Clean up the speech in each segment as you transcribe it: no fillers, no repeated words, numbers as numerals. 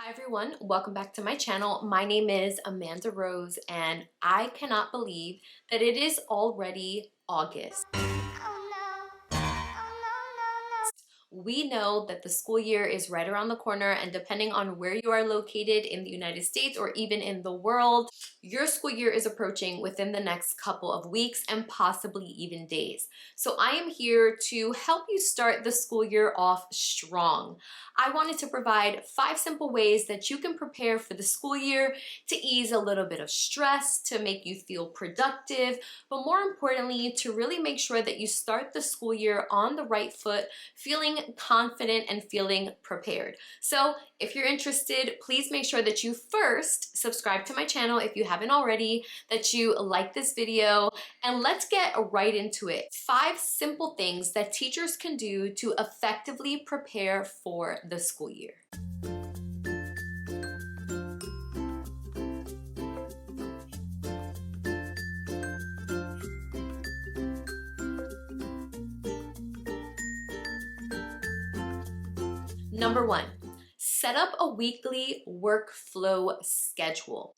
Hi everyone, welcome back to my channel. My name is Amanda Rose and I cannot believe that it is already August. We know that the school year is right around the corner, and depending on where you are located in the United States or even in the world, your school year is approaching within the next couple of weeks and possibly even days. So I am here to help you start the school year off strong. I wanted to provide 5 simple ways that you can prepare for the school year to ease a little bit of stress, to make you feel productive, but more importantly, to really make sure that you start the school year on the right foot, feeling confident and feeling prepared. So if you're interested, please make sure that you first subscribe to my channel if you haven't already, that you like this video, and let's get right into it. 5 simple things that teachers can do to effectively prepare for the school year. Number 1, set up a weekly workflow schedule.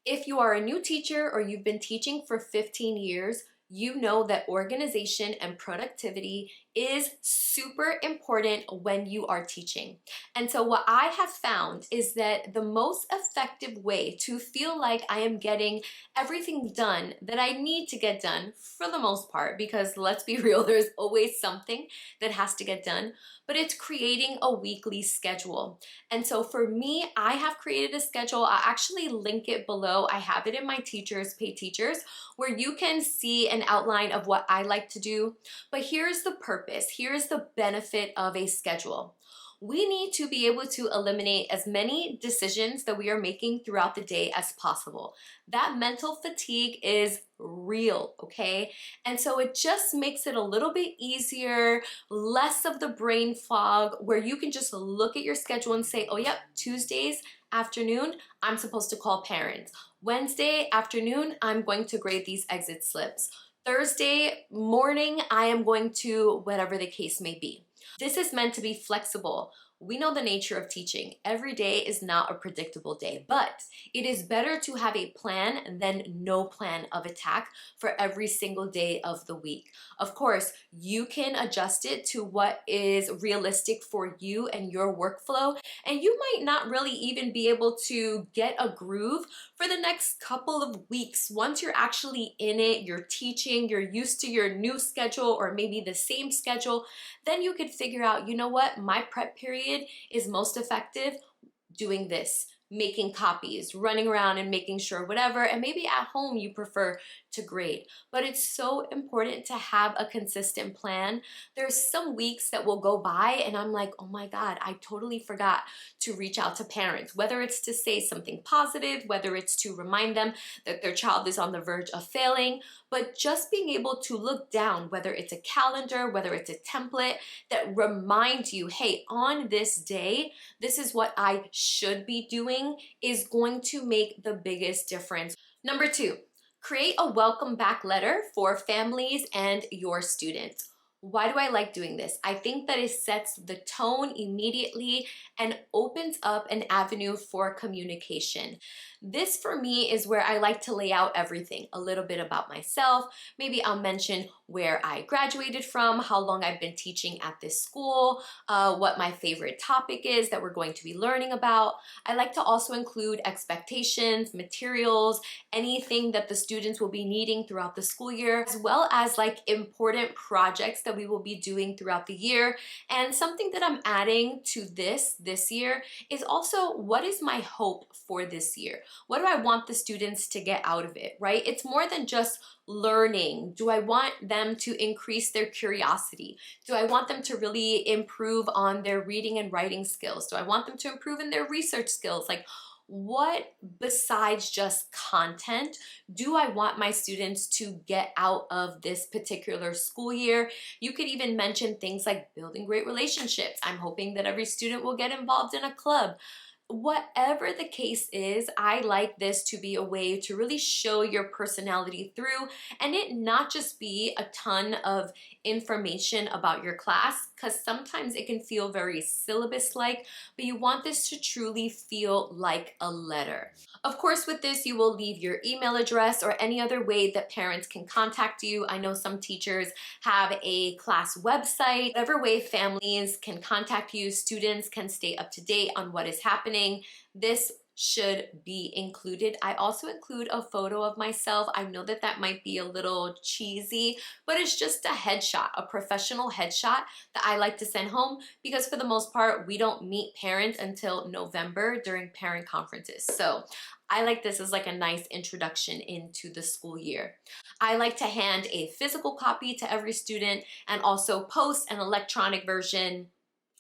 If you are a new teacher or you've been teaching for 15 years, you know that organization and productivity is super important when you are teaching. And so what I have found is that the most effective way to feel like I am getting everything done that I need to get done, for the most part, because let's be real, there's always something that has to get done, but it's creating a weekly schedule. And so for me, I have created a schedule. I'll actually link it below. I have it in my Teachers Pay Teachers, where you can see an outline of what I like to do. But here's the purpose. Here's the benefit of a schedule. We need to be able to eliminate as many decisions that we are making throughout the day as possible. That mental fatigue is real, okay? And so it just makes it a little bit easier, less of the brain fog, where you can just look at your schedule and say, oh yep, Tuesdays afternoon, I'm supposed to call parents. Wednesday afternoon, I'm going to grade these exit slips. Thursday morning, I am going to whatever the case may be. This is meant to be flexible. We know the nature of teaching. Every day is not a predictable day, but it is better to have a plan than no plan of attack for every single day of the week. Of course, you can adjust it to what is realistic for you and your workflow, and you might not really even be able to get a groove for the next couple of weeks. Once you're actually in it, you're teaching, you're used to your new schedule or maybe the same schedule, then you could figure out, you know what, my prep period is most effective doing this, making copies, running around and making sure whatever, and maybe at home you prefer to grade. But it's so important to have a consistent plan. There's some weeks that will go by and I'm like, oh my God, I totally forgot to reach out to parents, whether it's to say something positive, whether it's to remind them that their child is on the verge of failing, but just being able to look down, whether it's a calendar, whether it's a template that reminds you, hey, on this day, this is what I should be doing, is going to make the biggest difference. Number 2, create a welcome back letter for families and your students. Why do I like doing this? I think that it sets the tone immediately and opens up an avenue for communication. This for me is where I like to lay out everything, a little bit about myself. Maybe I'll mention where I graduated from, how long I've been teaching at this school, what my favorite topic is that we're going to be learning about. I like to also include expectations, materials, anything that the students will be needing throughout the school year, as well as like important projects that we will be doing throughout the year. And something that I'm adding to this year is also, what is my hope for this year? What do I want the students to get out of it, right? It's more than just learning. Do I want them to increase their curiosity? Do I want them to really improve on their reading and writing skills? Do I want them to improve in their research skills? Like, what besides just content do I want my students to get out of this particular school year? You could even mention things like building great relationships. I'm hoping that every student will get involved in a club. Whatever the case is, I like this to be a way to really show your personality through and it not just be a ton of information about your class, because sometimes it can feel very syllabus-like, but you want this to truly feel like a letter. Of course, with this, you will leave your email address or any other way that parents can contact you. I know some teachers have a class website. Whatever way families can contact you, students can stay up to date on what is happening. This should be included. I also include a photo of myself. I know that that might be a little cheesy, but it's just a headshot, a professional headshot that I like to send home because for the most part, we don't meet parents until November during parent conferences. So I like this as like a nice introduction into the school year. I like to hand a physical copy to every student and also post an electronic version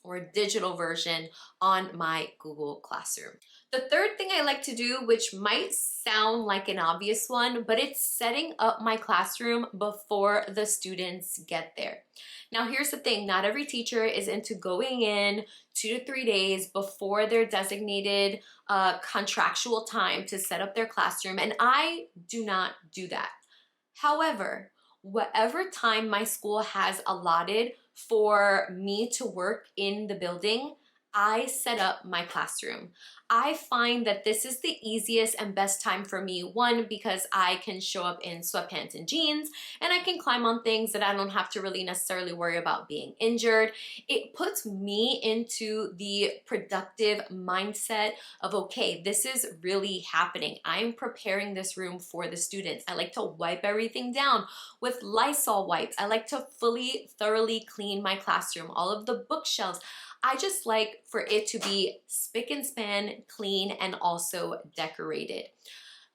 or digital version on my Google Classroom. The third thing I like to do, which might sound like an obvious one, but it's setting up my classroom before the students get there. Now here's the thing, not every teacher is into going in 2 to 3 days before their designated contractual time to set up their classroom, and I do not do that. However, whatever time my school has allotted for me to work in the building, I set up my classroom. I find that this is the easiest and best time for me, one, because I can show up in sweatpants and jeans and I can climb on things that I don't have to really necessarily worry about being injured. It puts me into the productive mindset of, okay, this is really happening. I'm preparing this room for the students. I like to wipe everything down with Lysol wipes. I like to fully, thoroughly clean my classroom, all of the bookshelves. I just like for it to be spick and span, clean, and also decorated.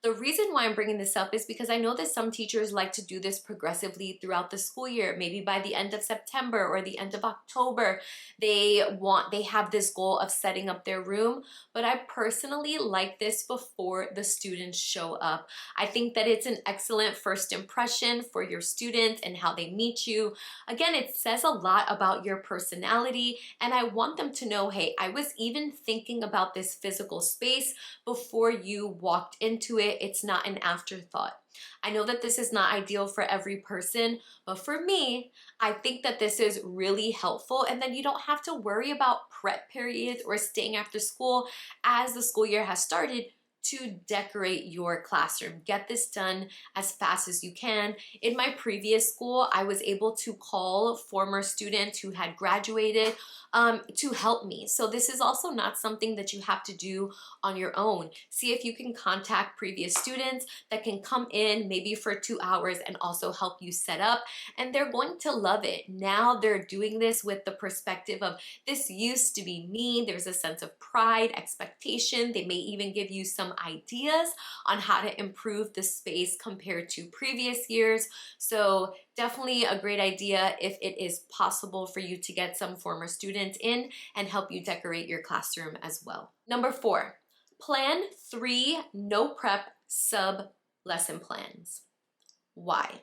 The reason why I'm bringing this up is because I know that some teachers like to do this progressively throughout the school year. Maybe by the end of September or the end of October, they have this goal of setting up their room. But I personally like this before the students show up. I think that it's an excellent first impression for your students and how they meet you. Again, it says a lot about your personality, and I want them to know, hey, I was even thinking about this physical space before you walked into it. It's not an afterthought. I know that this is not ideal for every person, but for me, I think that this is really helpful, and then you don't have to worry about prep periods or staying after school as the school year has started to decorate your classroom. Get this done as fast as you can. In my previous school, I was able to call former students who had graduated to help me. So this is also not something that you have to do on your own. See if you can contact previous students that can come in maybe for 2 hours and also help you set up, and they're going to love it. Now they're doing this with the perspective of, this used to be me. There's a sense of pride, expectation. They may even give you some ideas on how to improve the space compared to previous years. So definitely a great idea if it is possible for you to get some former students in and help you decorate your classroom as well. Number 4, plan 3 no prep sub lesson plans. Why?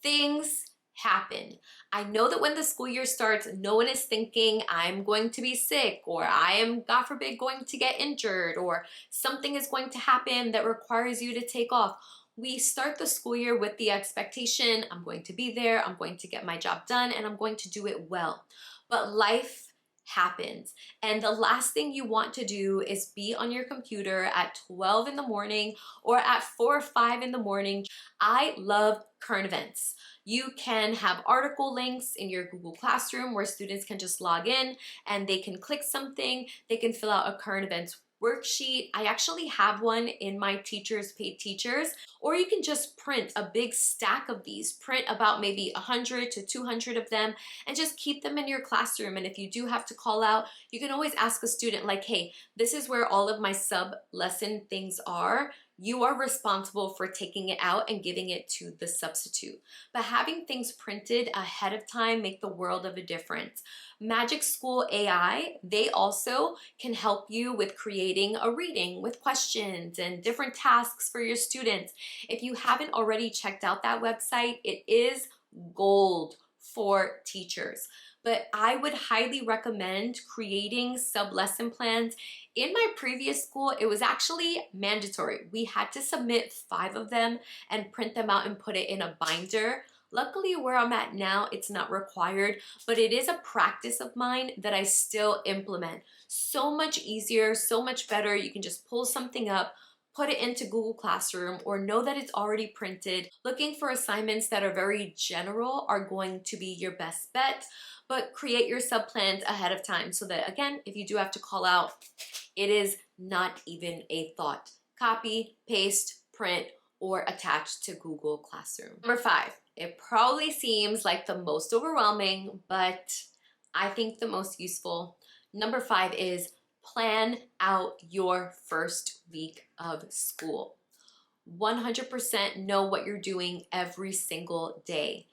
Things happen. I know that when the school year starts, no one is thinking I'm going to be sick, or I am, God forbid, going to get injured, or something is going to happen that requires you to take off. We start the school year with the expectation, I'm going to be there, I'm going to get my job done, and I'm going to do it well. But life happens, and the last thing you want to do is be on your computer at 12 in the morning or at 4 or 5 in the morning. I love current events. You can have article links in your Google Classroom where students can just log in and they can click something, they can fill out a current events worksheet. I actually have one in my Teachers Pay Teachers, or you can just print a big stack of these, print about maybe 100 to 200 of them and just keep them in your classroom. And if you do have to call out, you can always ask a student like, hey, this is where all of my sub lesson things are. You are responsible for taking it out and giving it to the substitute. But having things printed ahead of time make the world of a difference. Magic School AI, they also can help you with creating a reading with questions and different tasks for your students. If you haven't already checked out that website, it is gold for teachers. but I would highly recommend creating sub-lesson plans. In my previous school, it was actually mandatory. We had to submit 5 of them and print them out and put it in a binder. Luckily, where I'm at now, it's not required, but it is a practice of mine that I still implement. So much easier, so much better. You can just pull something up, put it into Google Classroom, or know that it's already printed. Looking for assignments that are very general are going to be your best bet, but create your sub plans ahead of time so that, again, if you do have to call out, it is not even a thought. Copy, paste, print, or attach to Google Classroom. Number 5, it probably seems like the most overwhelming, but I think the most useful. Number 5 is plan out your first week of school. 100% know what you're doing every single day.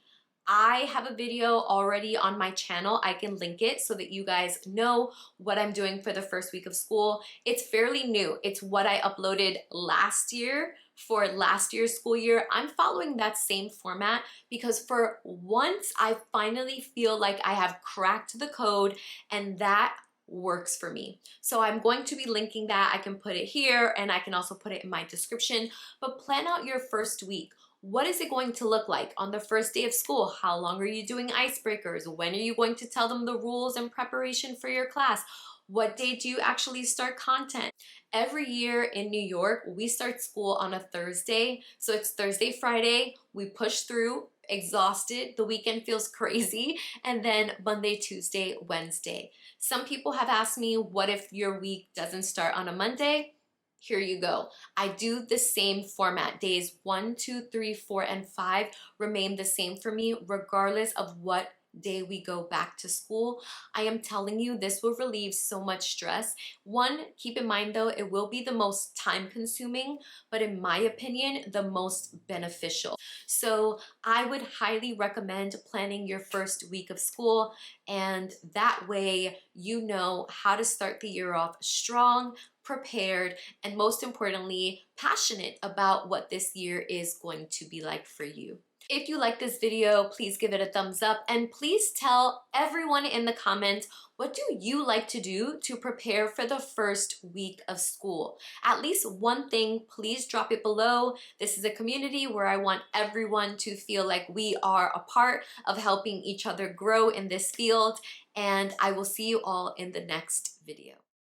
I have a video already on my channel. I can link it so that you guys know what I'm doing for the first week of school. It's fairly new. It's what I uploaded last year for last year's school year. I'm following that same format because for once I finally feel like I have cracked the code, and that works for me. So I'm going to be linking that. I can put it here and I can also put it in my description. But plan out your first week. What is it going to look like on the first day of school? How long are you doing icebreakers? When are you going to tell them the rules and preparation for your class? What day do you actually start content? Every year in New York, we start school on a Thursday. So it's Thursday, Friday, we push through, exhausted, the weekend feels crazy, and then Monday, Tuesday, Wednesday. Some people have asked me, what if your week doesn't start on a Monday? Here you go. I do the same format. Days 1, 2, 3, 4, and 5 remain the same for me regardless of what day we go back to school. I am telling you, this will relieve so much stress. One, keep in mind though, it will be the most time consuming, but in my opinion, the most beneficial. So I would highly recommend planning your first week of school, and that way you know how to start the year off strong, prepared, and most importantly, passionate about what this year is going to be like for you. If you like this video, please give it a thumbs up, and please tell everyone in the comments, what do you like to do to prepare for the first week of school? At least one thing, please drop it below. This is a community where I want everyone to feel like we are a part of helping each other grow in this field, and I will see you all in the next video.